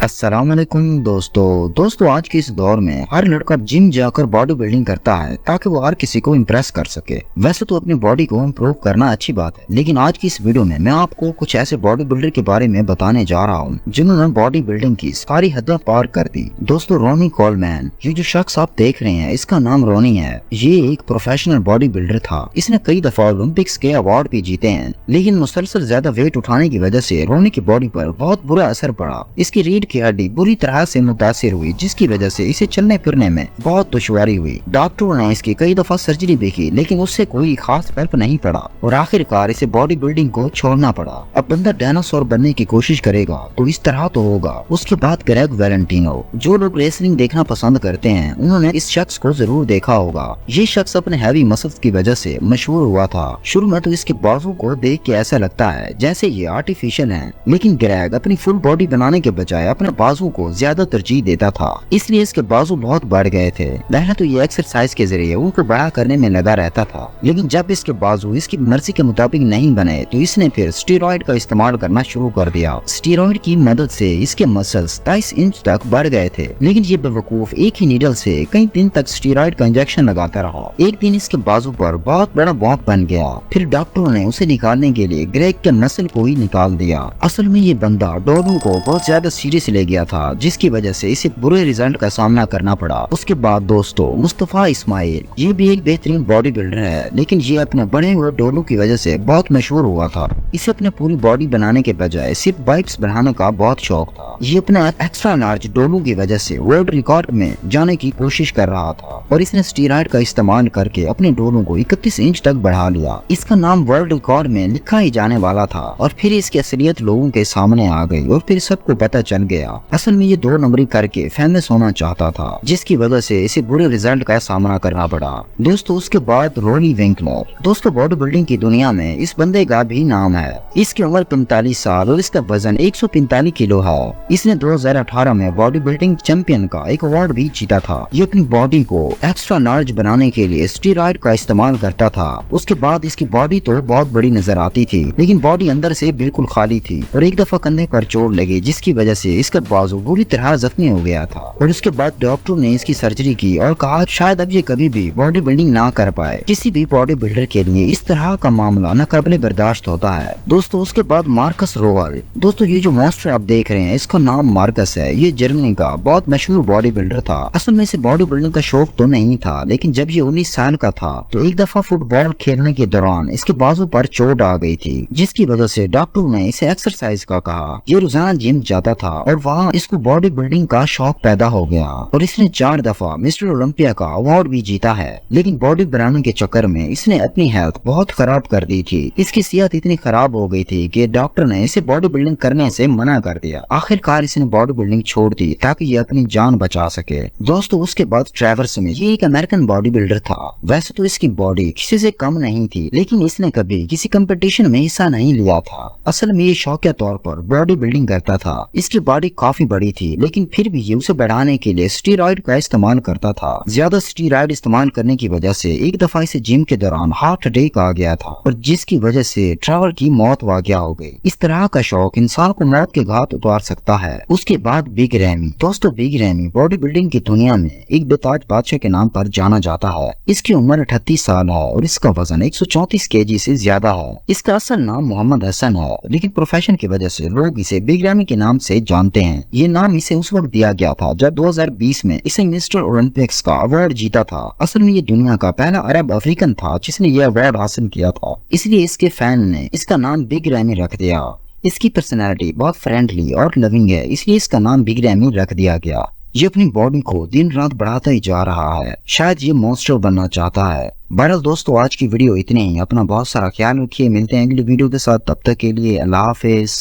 अस्सलाम वालेकुम दोस्तों आज के इस दौर में हर लड़का जिम जाकर बॉडी बिल्डिंग करता है ताकि वो हर किसी को इम्प्रेस कर सके। वैसे तो अपनी बॉडी को इम्प्रूव करना अच्छी बात है, लेकिन आज की इस वीडियो में मैं आपको कुछ ऐसे बॉडी बिल्डर के बारे में बताने जा रहा हूँ जिन्होंने बॉडी बिल्डिंग की सारी हदें पार कर दी। दोस्तों, रोनी कोलमैन, ये जो शख्स आप देख रहे हैं इसका नाम रोनी है। ये एक प्रोफेशनल बॉडी बिल्डर था। इसने कई दफा ओलंपिक्स के अवार्ड भी जीते हैं, लेकिन मुसलसल ज्यादा वेट उठाने की वजह से रोनी की बॉडी पर बहुत बुरा असर पड़ा। इसकी रीढ़ की हड्डी बुरी तरह से मुतासिर हुई, जिसकी वजह से इसे चलने फिरने में बहुत दुश्वारी हुई। डॉक्टरों ने इसकी कई दफा सर्जरी भी की, लेकिन उससे कोई खास फर्क नहीं पड़ा और आखिरकार इसे बॉडी बिल्डिंग को छोड़ना पड़ा। अब बंदा डायनासोर बनने की कोशिश करेगा तो इस तरह तो होगा। उसके बाद ग्रेग वैलेंटिनो, जो लोग रेसलिंग देखना पसंद करते हैं उन्होंने इस शख्स को जरूर देखा होगा। ये शख्स अपने हैवी मसल्स की वजह से मशहूर हुआ था। शुरू में तो इसके बाजू को देख के ऐसा लगता है जैसे ये आर्टिफिशियल हैं, लेकिन ग्रेग अपनी फुल बॉडी बनाने के बजाय अपने बाजू को ज्यादा तरजीह देता था, इसलिए इसके बाजू बहुत बढ़ गए थे। पहले तो ये एक्सरसाइज के जरिए उनको बड़ा करने में लगा रहता था, लेकिन जब इसके बाजू इसकी मर्जी के मुताबिक नहीं बने तो इसने फिर स्टेरॉइड का इस्तेमाल करना शुरू कर दिया। स्टेरॉइड की मदद से इसके मसल्स 23 इंच तक बढ़ गए थे, लेकिन ये बेवकूफ एक ही नीडल से कई दिन तक स्टेरॉइड का इंजेक्शन लगाता रहा। एक दिन इसके बाजू पर बहुत बड़ा बॉम्ब बन गया। फिर डॉक्टरों ने उसे निकालने के लिए ग्रेग के नस्ल को ही निकाल दिया। असल में ये बंदा डोनू को बहुत ज्यादा सीरियस ले गया था, जिसकी वजह से इसे बुरे रिजल्ट का सामना करना पड़ा। उसके बाद दोस्तों, मुस्तफा इस्माइल, ये भी एक बेहतरीन बॉडी बिल्डर है, लेकिन ये अपने बड़े हुए डोलू की वजह से बहुत मशहूर हुआ था। इसे अपने पूरी बॉडी बनाने के बजाय सिर्फ बाइप्स बनाने का बहुत शौक था। ये अपने एक्स्ट्रा लार्ज डोलू की वजह से वर्ल्ड रिकॉर्ड में जाने की कोशिश कर रहा था और इसने स्टेरॉइड का इस्तेमाल करके अपने डोलू को 31 इंच तक बढ़ा लिया। इसका नाम वर्ल्ड रिकॉर्ड में लिखा ही जाने वाला था और फिर इसकी असलियत लोगों के सामने आ गई और फिर सबको पता चल गया। असल में ये 2 नंबरी करके फेमस होना चाहता था, जिसकी वजह से इसे बुरे रिजल्ट का सामना करना पड़ा। दोस्तों, उसके बाद रोनी विंकलर। दोस्तों, बॉडी बिल्डिंग की दुनिया में इस बंदे का भी नाम है। इसकी उम्र 45 साल और इसका वजन 145 किलो है। इसने 2018 में बॉडी बिल्डिंग चैंपियन का एक अवार्ड भी जीता था। ये अपनी बॉडी को एक्स्ट्रा लार्ज बनाने के लिए स्टेरॉइड का इस्तेमाल करता था। उसके बाद इसकी बॉडी तो बहुत बड़ी नजर आती थी, लेकिन बॉडी अंदर से बिल्कुल खाली थी और एक दफा कंधे पर चोट लगी, जिसकी वजह से इसका बाजू बुरी तरह जख्मी हो गया था और उसके बाद डॉक्टर ने इसकी सर्जरी की और कहा शायद अब ये कभी भी बॉडी बिल्डिंग ना कर पाए। किसी भी बॉडी बिल्डर के लिए इस तरह का मामला नाकाबिले बर्दाश्त होता है। दोस्तों, उसके बाद मार्कस रोवल। दोस्तों, ये जो मॉन्स्टर आप देख रहे हैं इसका नाम मार्कस है। ये जर्मनी का बहुत मशहूर बॉडी बिल्डर था। असल में इसे बॉडी बिल्डिंग का शौक तो नहीं था, लेकिन जब ये 19 साल का था तो एक दफा फुटबॉल खेलने के दौरान इसके बाजू पर चोट आ गई थी, जिसकी वजह से डॉक्टर ने इसे एक्सरसाइज का कहा। ये रोजाना जिम जाता था और वहाँ इसको बॉडी बिल्डिंग का शौक पैदा हो गया और इसने 4 दफा मिस्टर ओलंपिया का अवार्ड भी जीता है। लेकिन बॉडी बनाने के चक्कर में इसने अपनी हेल्थ बहुत खराब कर दी थी। इसकी सेहत इतनी खराब हो गई थी कि डॉक्टर ने इसे बॉडी बिल्डिंग करने से मना कर दिया। आखिरकार इसने बॉडी बिल्डिंग छोड़ दी ताकि ये अपनी जान बचा सके। दोस्तों, उसके बाद ट्रेवर स्मिथ, ये एक अमेरिकन बॉडी बिल्डर था। वैसे तो इसकी बॉडी किसी से कम नहीं थी, लेकिन इसने कभी किसी कंपटीशन में हिस्सा नहीं लिया था। असल में ये शौकिया तौर पर बॉडी बिल्डिंग करता था। इसकी बॉडी काफी बड़ी थी, लेकिन फिर भी ये उसे बढ़ाने के लिए स्टेरॉइड का इस्तेमाल करता था। ज्यादा स्टेरॉइड इस्तेमाल करने की वजह से एक दफा इसे जिम के दौरान हार्ट अटैक आ गया था और जिसकी वजह से ट्रेवर की मौत वाक़या हो गई। इस तरह का शौक इंसान को मौत के घाट उतार सकता है। उसके बाद बिग रैमी। दोस्तों, बिग रैमी बॉडी बिल्डिंग की दुनिया में एक बेताज बादशाह के नाम पर जाना जाता है। इसकी उम्र 38 साल है और इसका वजन 134 kg से ज्यादा है। इसका असल नाम मोहम्मद हसन है, लेकिन प्रोफेशन की वजह से लोग इसे बिग रैमी के नाम से जानते हैं। ये नाम इसे उस वक्त दिया गया था जब 2020 में इसे मिस्टर ओलंपिक्स का अवार्ड जीता था। असल में ये दुनिया का पहला अरब अफ्रीकन था जिसने ये अवार्ड हासिल किया था, इसलिए इसके फैन ने इसका नाम बिग रैमी रख दिया। इसकी पर्सनैलिटी बहुत फ्रेंडली और लविंग है, इसलिए इसका नाम बिग रैमी रख दिया गया। ये अपनी बॉडी को दिन रात बढ़ाता ही जा रहा है। शायद ये मॉन्स्टर बनना चाहता है। बहरहाल दोस्तों, आज की वीडियो इतनी ही। अपना बहुत सारा ख्याल रखिए। मिलते हैं अगली वीडियो के साथ, तब तक के लिए अल्लाह हाफिज।